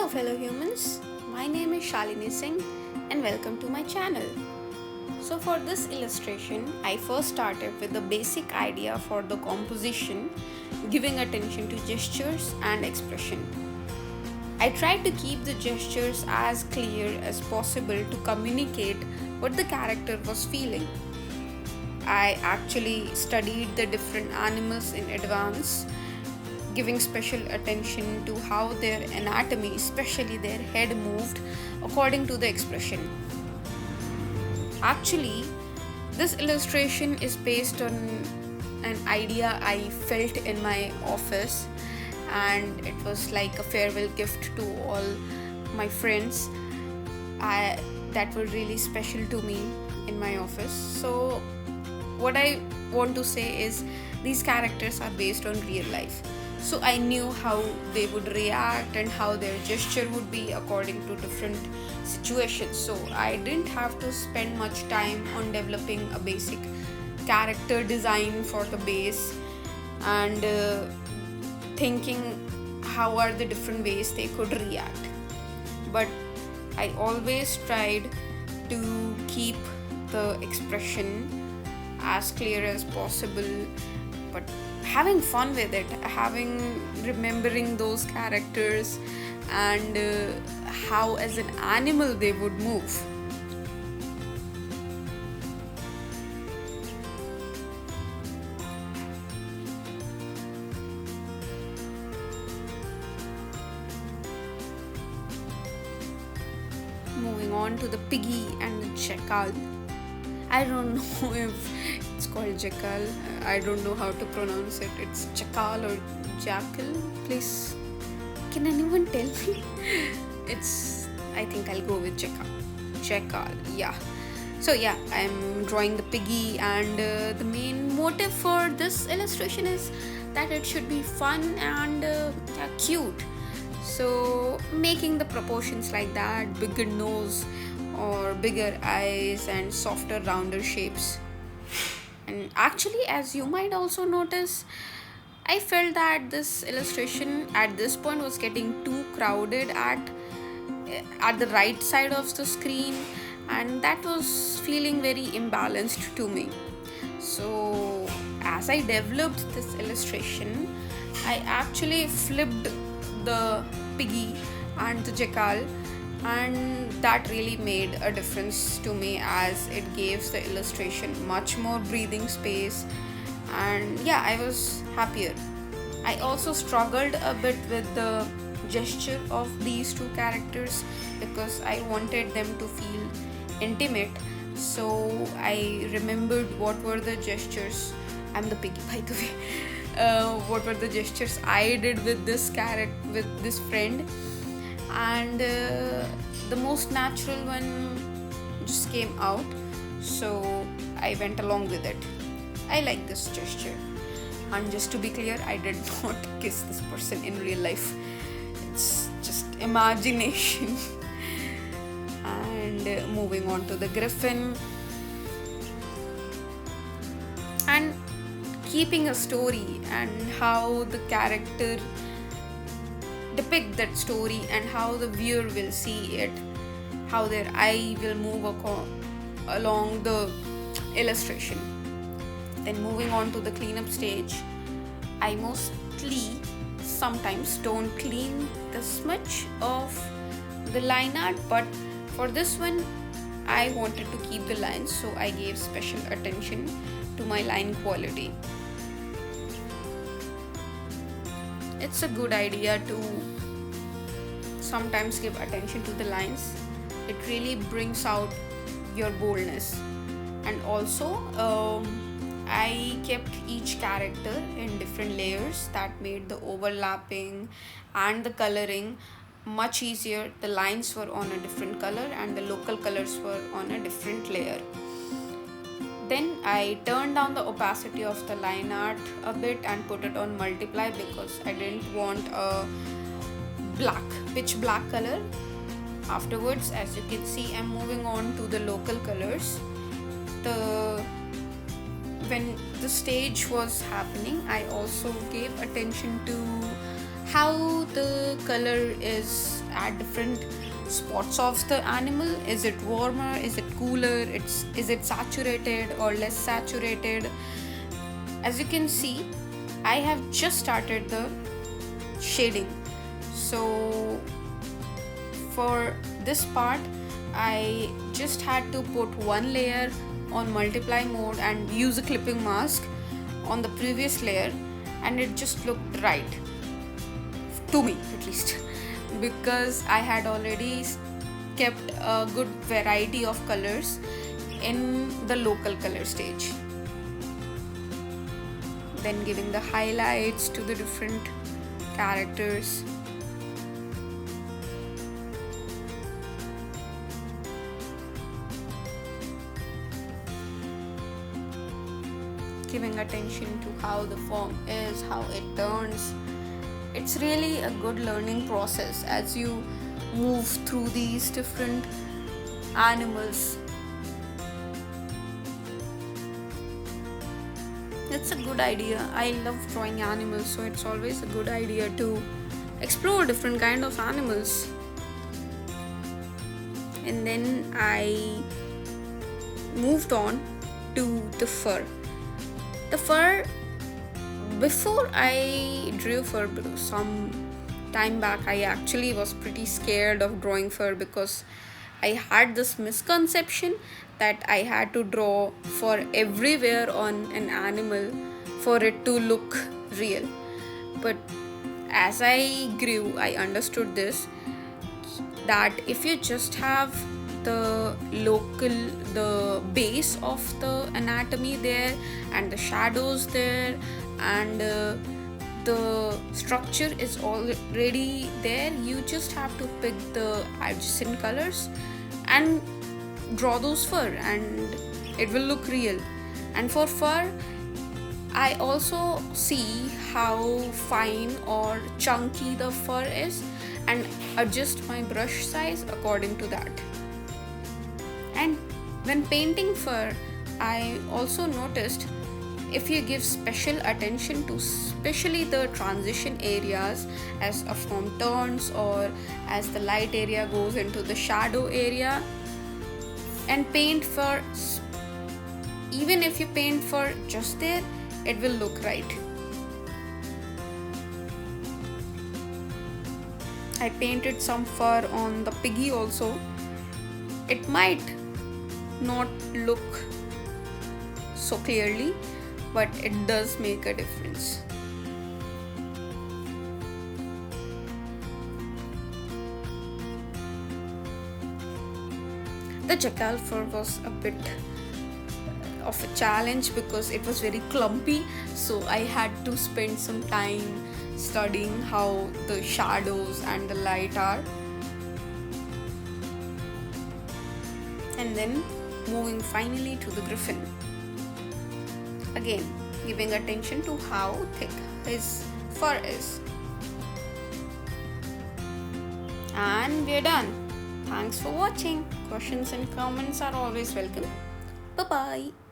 Hello fellow humans, my name is Shalini Singh and welcome to my channel. So for this illustration, I first started with the basic idea for the composition, giving attention to gestures and expression. I tried to keep the gestures as clear as possible to communicate what the character was feeling. I actually studied the different animals in advance, giving special attention to how their anatomy, especially their head, moved according to the expression. Actually, this illustration is based on an idea I felt in my office, and it was like a farewell gift to all my friends that were really special to me in my office. So, what I want to say is these characters are based on real life. So I knew how they would react and how their gesture would be according to different situations. So I didn't have to spend much time on developing a basic character design for the base and thinking how are the different ways they could react. But I always tried to keep the expression as clear as possible, but having fun with it, remembering those characters and how as an animal they would move. Moving on to the piggy and the jackal. I don't know if it's called jackal. I don't know how to pronounce it. It's jackal or jackal. Please, can anyone tell me? I think I'll go with jackal. Jackal, yeah. So yeah, I'm drawing the piggy, and the main motive for this illustration is that it should be fun and cute. So making the proportions like that, bigger nose or bigger eyes and softer rounder shapes. And actually, as you might also notice, I felt that this illustration at this point was getting too crowded at the right side of the screen, and that was feeling very imbalanced to me. So as I developed this illustration, I actually flipped the piggy and the jackal, and that really made a difference to me as it gives the illustration much more breathing space, and yeah, I was happier. I also struggled a bit with the gesture of these two characters because I wanted them to feel intimate, so I remembered what were the gestures. I'm the piggy, by the way. What were the gestures I did with this friend, and the most natural one just came out, so I went along with it. I like this gesture, and just to be clear, I did not kiss this person in real life. It's just imagination. And moving on to the Griffin, and keeping a story and how the character depict that story and how the viewer will see it, how their eye will move along the illustration. Then moving on to the cleanup stage, I mostly sometimes don't clean this much of the line art, but for this one I wanted to keep the lines, so I gave special attention to my line quality. It's a good idea to sometimes give attention to the lines. It really brings out your boldness. And also, I kept each character in different layers that made the overlapping and the coloring much easier. The lines were on a different color and the local colors were on a different layer. Then I turned down the opacity of the line art a bit and put it on multiply because I didn't want a pitch black color. Afterwards, as you can see, I'm moving on to the local colors. When the stage was happening, I also gave attention to how the color is at different spots of the animal. Is it warmer, is it cooler, is it saturated or less saturated? As you can see, I have just started the shading. So for this part, I just had to put one layer on multiply mode and use a clipping mask on the previous layer, and it just looked right to me, at least, because I had already kept a good variety of colors in the local color stage, then giving the highlights to the different characters. Giving attention to how the form is, how it turns. It's really a good learning process as you move through these different animals. It's a good idea. I love drawing animals, so it's always a good idea to explore different kind of animals. And then I moved on to the fur. The fur, before I drew fur some time back, I actually was pretty scared of drawing fur because I had this misconception that I had to draw fur everywhere on an animal for it to look real. But as I grew, I understood this, that if you just have the base of the anatomy there and the shadows there, and the structure is already there, you just have to pick the adjacent colors and draw those fur and it will look real. And for fur, I also see how fine or chunky the fur is and adjust my brush size according to that. And when painting fur, I also noticed if you give special attention to especially the transition areas as a form turns or as the light area goes into the shadow area, and paint fur, even if you paint fur just there, it will look right. I painted some fur on the piggy also. It might not look so clearly, but it does make a difference. The jackal fur was a bit of a challenge because it was very clumpy, so I had to spend some time studying how the shadows and the light are. And then moving finally to the griffin. Again, giving attention to how thick his fur is. And we're done. Thanks for watching. Questions and comments are always welcome. Bye-bye.